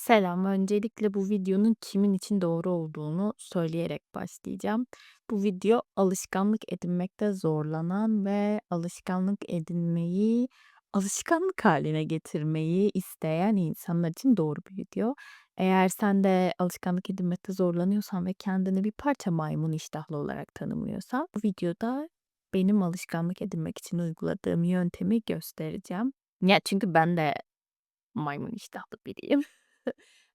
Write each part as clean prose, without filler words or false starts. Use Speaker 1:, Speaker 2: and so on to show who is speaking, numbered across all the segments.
Speaker 1: Selam. Öncelikle bu videonun kimin için doğru olduğunu söyleyerek başlayacağım. Bu video alışkanlık edinmekte zorlanan ve alışkanlık edinmeyi alışkanlık haline getirmeyi isteyen insanlar için doğru bir video. Eğer sen de alışkanlık edinmekte zorlanıyorsan ve kendini bir parça maymun iştahlı olarak tanımlıyorsan, bu videoda benim alışkanlık edinmek için uyguladığım yöntemi göstereceğim. Ya çünkü ben de maymun iştahlı biriyim.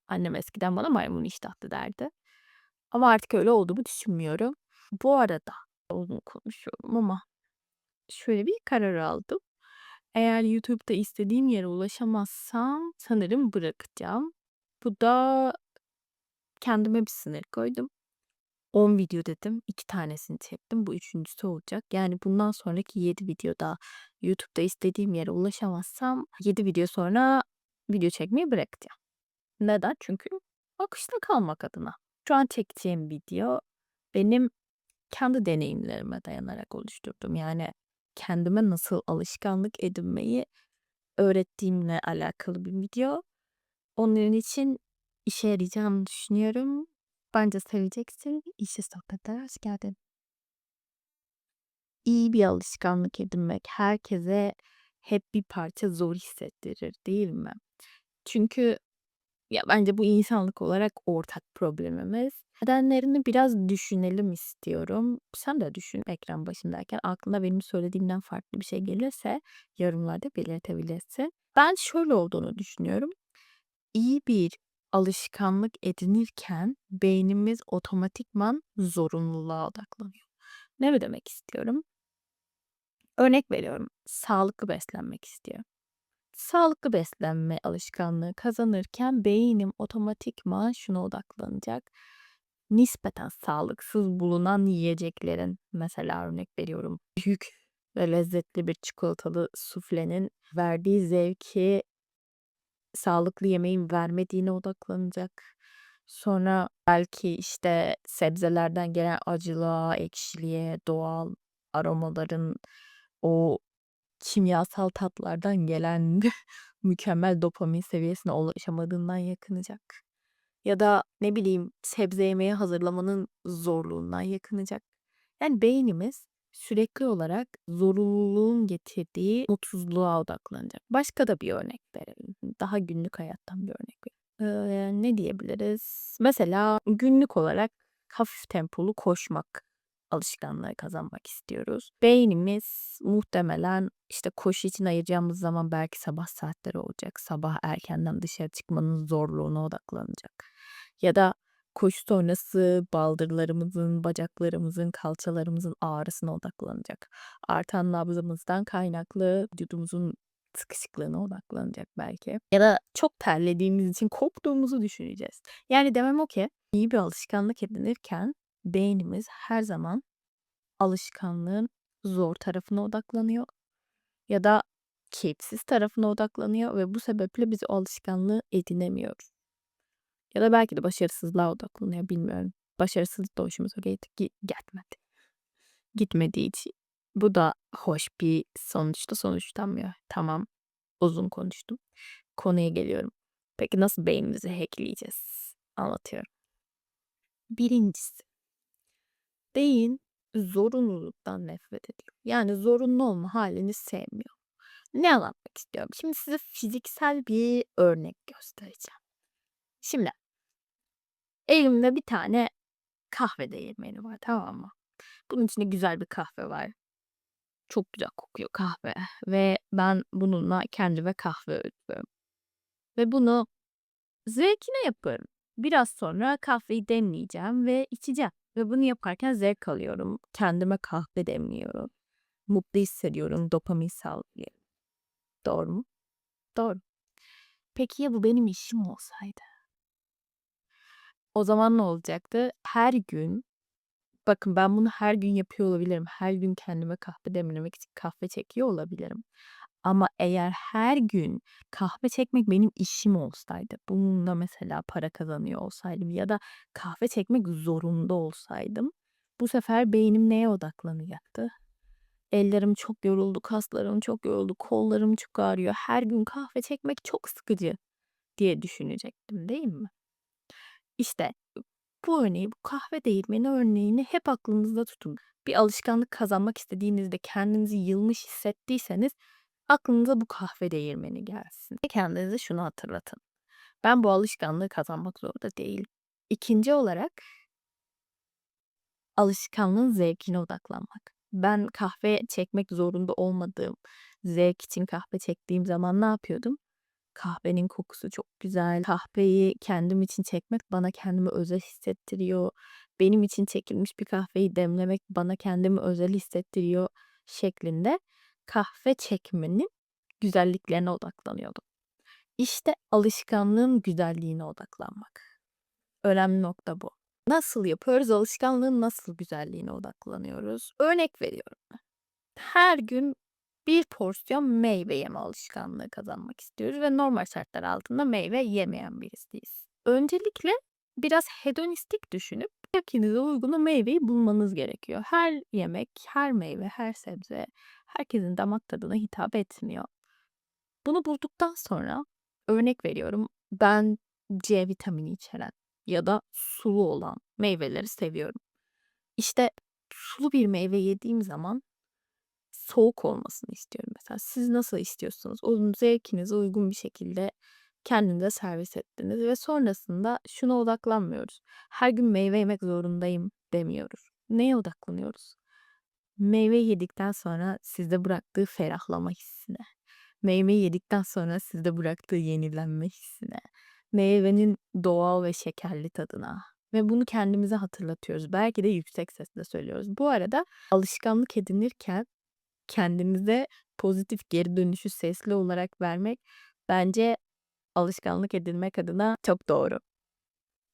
Speaker 1: Annem eskiden bana maymun iştahlı derdi. Ama artık öyle olduğumu düşünmüyorum. Bu arada uzun konuşuyorum ama şöyle bir karar aldım. Eğer YouTube'da istediğim yere ulaşamazsam sanırım bırakacağım. Bu da kendime bir sınır koydum. 10 video dedim. 2 tanesini çektim. Bu üçüncüsü olacak. Yani bundan sonraki 7 videoda YouTube'da istediğim yere ulaşamazsam 7 video sonra video çekmeyi bırakacağım. Neden? Çünkü akışta kalmak adına. Şu an çekeceğim video benim kendi deneyimlerime dayanarak oluşturduğum, yani kendime nasıl alışkanlık edinmeyi öğrettiğimle alakalı bir video. Onun için işe yarayacağını düşünüyorum. Bence seveceksin. İşe sohbetlere hoş geldin. İyi bir alışkanlık edinmek herkese hep bir parça zor hissettirir, değil mi? Çünkü bence bu insanlık olarak ortak problemimiz. Nedenlerini biraz düşünelim istiyorum. Sen de düşün ekran başındayken. Aklına benim söylediğimden farklı bir şey gelirse yorumlarda belirtebilirsin. Ben şöyle olduğunu düşünüyorum. İyi bir alışkanlık edinirken beynimiz otomatikman zorunluluğa odaklanıyor. Ne demek istiyorum? Örnek veriyorum. Sağlıklı beslenmek istiyorum. Sağlıklı beslenme alışkanlığı kazanırken beynim otomatikman şuna odaklanacak. Nispeten sağlıksız bulunan yiyeceklerin, mesela örnek veriyorum, büyük ve lezzetli bir çikolatalı suflenin verdiği zevki sağlıklı yemeğin vermediğine odaklanacak. Sonra belki işte sebzelerden gelen acılığa, ekşiliğe, doğal aromaların o kimyasal tatlardan gelen mükemmel dopamin seviyesine ulaşamadığından yakınacak. Ya da ne bileyim sebze yemeği hazırlamanın zorluğundan yakınacak. Yani beynimiz sürekli olarak zorunluluğun getirdiği mutsuzluğa odaklanacak. Başka da bir örnek verelim. Daha günlük hayattan bir örnek verelim. Ne diyebiliriz? Mesela günlük olarak hafif tempolu koşmak alışkanlığı kazanmak istiyoruz. Beynimiz muhtemelen işte koşu için ayıracağımız zaman belki sabah saatleri olacak. Sabah erkenden dışarı çıkmanın zorluğuna odaklanacak. Ya da koşu sonrası baldırlarımızın, bacaklarımızın, kalçalarımızın ağrısına odaklanacak. Artan nabzımızdan kaynaklı vücudumuzun sıkışıklığına odaklanacak belki. Ya da çok terlediğimiz için korktuğumuzu düşüneceğiz. Yani demem o ki iyi bir alışkanlık edinirken beynimiz her zaman alışkanlığın zor tarafına odaklanıyor ya da keyifsiz tarafına odaklanıyor ve bu sebeple biz o alışkanlığı edinemiyoruz. Ya da belki de başarısızlığa odaklanıyor, bilmiyorum. Başarısızlık da hoşumuza gitmedi. Gitmediği için. Bu da hoş bir sonuçta sonuçlanmıyor. Tamam, uzun konuştum. Konuya geliyorum. Peki nasıl beynimizi hackleyeceğiz? Anlatıyorum. Birincisi, beyin zorunluluktan nefret ediyor. Yani zorunlu olma halini sevmiyor. Ne anlatmak istiyorum? Şimdi size fiziksel bir örnek göstereceğim. Şimdi elimde bir tane kahve değirmeni var, tamam mı? Bunun içinde güzel bir kahve var. Çok güzel kokuyor kahve ve ben bununla kendime kahve öğütüyorum. Ve bunu zevkine yapıyorum. Biraz sonra kahveyi demleyeceğim ve içeceğim. Ve bunu yaparken zevk alıyorum. Kendime kahve demliyorum. Mutlu hissediyorum. Dopamin salgılıyorum. Doğru mu? Doğru. Peki ya bu benim işim olsaydı? O zaman ne olacaktı? Her gün, bakın ben bunu her gün yapıyor olabilirim. Her gün kendime kahve demlemek için kahve çekiyor olabilirim. Ama eğer her gün kahve çekmek benim işim olsaydı, bununla mesela para kazanıyor olsaydım ya da kahve çekmek zorunda olsaydım, bu sefer beynim neye odaklanacaktı? Ellerim çok yoruldu, kaslarım çok yoruldu, kollarım çok ağrıyor. Her gün kahve çekmek çok sıkıcı. diye düşünecektim, değil mi? İşte bu örneği, bu kahve değirmeni örneğini hep aklınızda tutun. Bir alışkanlık kazanmak istediğinizde kendinizi yılmış hissettiyseniz aklınıza bu kahve değirmeni gelsin. Ve kendinize şunu hatırlatın. Ben bu alışkanlığı kazanmak zorunda değilim. İkinci olarak alışkanlığın zevkine odaklanmak. Ben kahve çekmek zorunda olmadığım, zevk için kahve çektiğim zaman ne yapıyordum? Kahvenin kokusu çok güzel. Kahveyi kendim için çekmek bana kendimi özel hissettiriyor. Benim için çekilmiş bir kahveyi demlemek bana kendimi özel hissettiriyor şeklinde kahve çekmenin güzelliklerine odaklanıyordum. İşte alışkanlığın güzelliğine odaklanmak. Önemli nokta bu. Nasıl yapıyoruz? Alışkanlığın nasıl güzelliğine odaklanıyoruz? Örnek veriyorum. Her gün bir porsiyon meyve yeme alışkanlığı kazanmak istiyoruz ve normal şartlar altında meyve yemeyen birisiyiz. Öncelikle biraz hedonistik düşünüp zevkinize uygun o meyveyi bulmanız gerekiyor. Her yemek, her meyve, her sebze herkesin damak tadına hitap etmiyor. Bunu bulduktan sonra örnek veriyorum, ben C vitamini içeren ya da sulu olan meyveleri seviyorum. İşte sulu bir meyve yediğim zaman soğuk olmasını istiyorum mesela. Siz nasıl istiyorsunuz? Onun zevkinize uygun bir şekilde kendinize servis ettiniz ve sonrasında şuna odaklanmıyoruz. Her gün meyve yemek zorundayım demiyoruz. Neye odaklanıyoruz? Meyve yedikten sonra sizde bıraktığı ferahlama hissine. Meyveyi yedikten sonra sizde bıraktığı yenilenme hissine. Meyvenin doğal ve şekerli tadına. Ve bunu kendimize hatırlatıyoruz. Belki de yüksek sesle söylüyoruz. Bu arada alışkanlık edinirken kendimize pozitif geri dönüşü sesli olarak vermek bence alışkanlık edinmek adına çok doğru.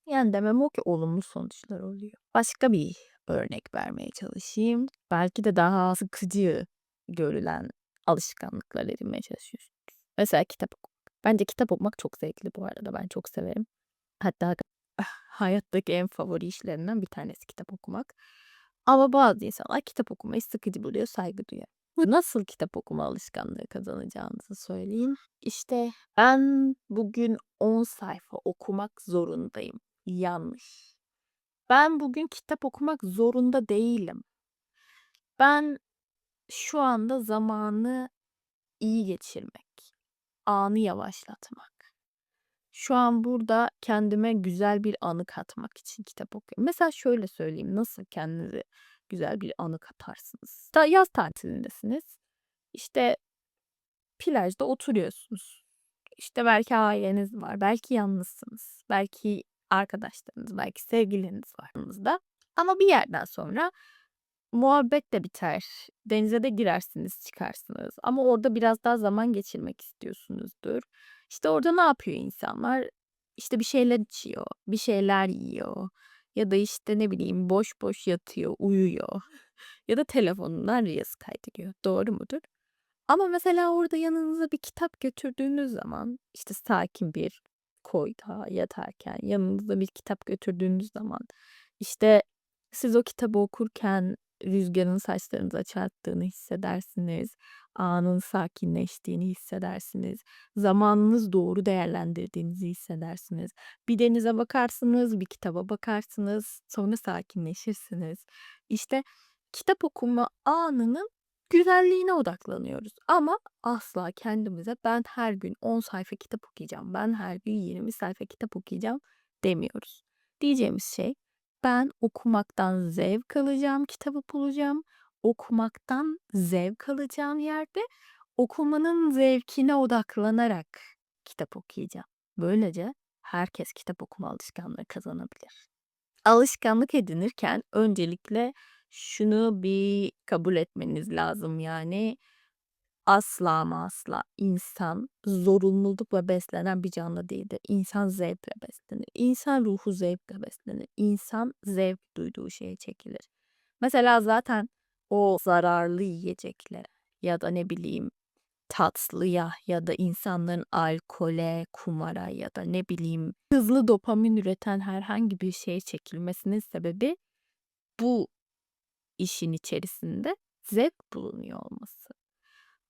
Speaker 1: Yani demem o ki olumlu sonuçlar oluyor. Başka bir örnek vermeye çalışayım. Belki de daha sıkıcı görülen alışkanlıklar edinmeye çalışıyorsunuz. Mesela kitap okumak. Bence kitap okumak çok zevkli bu arada. Ben çok severim. Hatta hayattaki en favori işlerinden bir tanesi kitap okumak. Ama bazı insanlar kitap okumayı sıkıcı buluyor, saygı duyuyor. Bu nasıl kitap okuma alışkanlığı kazanacağınızı söyleyeyim. İşte ben bugün 10 sayfa okumak zorundayım. Yanlış. Ben bugün kitap okumak zorunda değilim. Ben şu anda zamanı iyi geçirmek, anı yavaşlatmak. Şu an burada kendime güzel bir anı katmak için kitap okuyorum. Mesela şöyle söyleyeyim, nasıl kendinize güzel bir anı katarsınız? Yaz tatilindesiniz. İşte plajda oturuyorsunuz. İşte belki aileniz var, belki yalnızsınız, belki arkadaşlarınız, belki sevgiliniz var yanınızda. Ama bir yerden sonra muhabbet de biter. Denize de girersiniz, çıkarsınız. Ama orada biraz daha zaman geçirmek istiyorsunuzdur. İşte orada ne yapıyor insanlar? İşte bir şeyler içiyor, bir şeyler yiyor. Ya da işte ne bileyim boş boş yatıyor, uyuyor. Ya da telefonundan reels kaydediyor. Doğru mudur? Ama mesela orada yanınıza bir kitap götürdüğünüz zaman, işte sakin bir koyda yatarken yanınızda bir kitap götürdüğünüz zaman, işte siz o kitabı okurken rüzgarın saçlarınıza çarptığını hissedersiniz, anın sakinleştiğini hissedersiniz, zamanınız doğru değerlendirdiğinizi hissedersiniz. Bir denize bakarsınız, bir kitaba bakarsınız, sonra sakinleşirsiniz. İşte kitap okuma anının güzelliğine odaklanıyoruz ama asla kendimize ben her gün 10 sayfa kitap okuyacağım, ben her gün 20 sayfa kitap okuyacağım demiyoruz. Diyeceğimiz şey ben okumaktan zevk alacağım, kitabı bulacağım. Okumaktan zevk alacağım yerde okumanın zevkine odaklanarak kitap okuyacağım. Böylece herkes kitap okuma alışkanlığı kazanabilir. Alışkanlık edinirken öncelikle şunu bir kabul etmeniz lazım yani asla ama asla insan zorunlulukla beslenen bir canlı değildir. İnsan zevkle beslenir. İnsan ruhu zevkle beslenir. İnsan zevk duyduğu şeye çekilir. Mesela zaten o zararlı yiyeceklere ya da ne bileyim tatlıya ya da insanların alkole, kumara ya da ne bileyim hızlı dopamin üreten herhangi bir şeye çekilmesinin sebebi bu işin içerisinde zevk bulunuyor olması.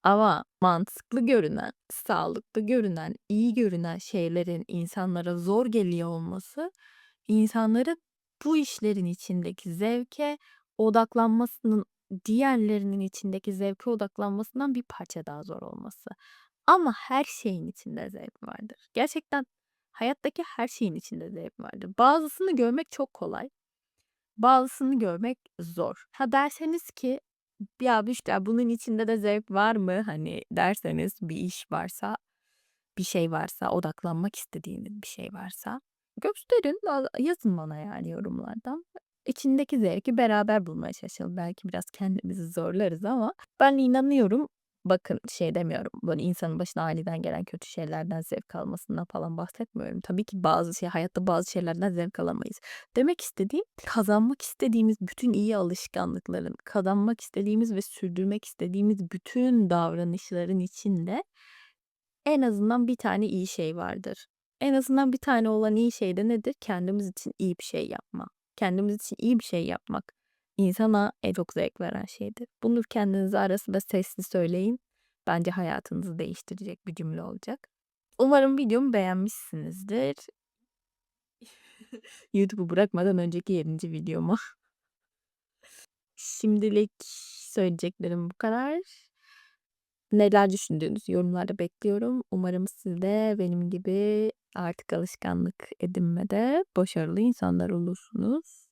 Speaker 1: Ama mantıklı görünen, sağlıklı görünen, iyi görünen şeylerin insanlara zor geliyor olması, insanların bu işlerin içindeki zevke odaklanmasının, diğerlerinin içindeki zevke odaklanmasından bir parça daha zor olması. Ama her şeyin içinde zevk vardır. Gerçekten hayattaki her şeyin içinde zevk vardır. Bazısını görmek çok kolay, bazısını görmek zor. Ha derseniz ki ya Büşra bunun içinde de zevk var mı? Hani derseniz bir iş varsa, bir şey varsa, odaklanmak istediğiniz bir şey varsa gösterin, yazın bana yani yorumlardan. İçindeki zevki beraber bulmaya çalışalım. Belki biraz kendimizi zorlarız ama ben inanıyorum. Bakın şey demiyorum, böyle insanın başına aniden gelen kötü şeylerden zevk almasından falan bahsetmiyorum. Tabii ki hayatta bazı şeylerden zevk alamayız. Demek istediğim, kazanmak istediğimiz bütün iyi alışkanlıkların, kazanmak istediğimiz ve sürdürmek istediğimiz bütün davranışların içinde en azından bir tane iyi şey vardır. En azından bir tane olan iyi şey de nedir? Kendimiz için iyi bir şey yapma. Kendimiz için iyi bir şey yapmak insana en çok zevk veren şeydir. Bunu kendinize ara sıra sesli söyleyin. Bence hayatınızı değiştirecek bir cümle olacak. Umarım videomu beğenmişsinizdir. YouTube'u bırakmadan önceki 7. videomu. Şimdilik söyleyeceklerim bu kadar. Neler düşündüğünüzü yorumlarda bekliyorum. Umarım siz de benim gibi artık alışkanlık edinmede başarılı insanlar olursunuz.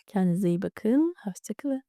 Speaker 1: Kendinize iyi bakın. Hoşça kalın.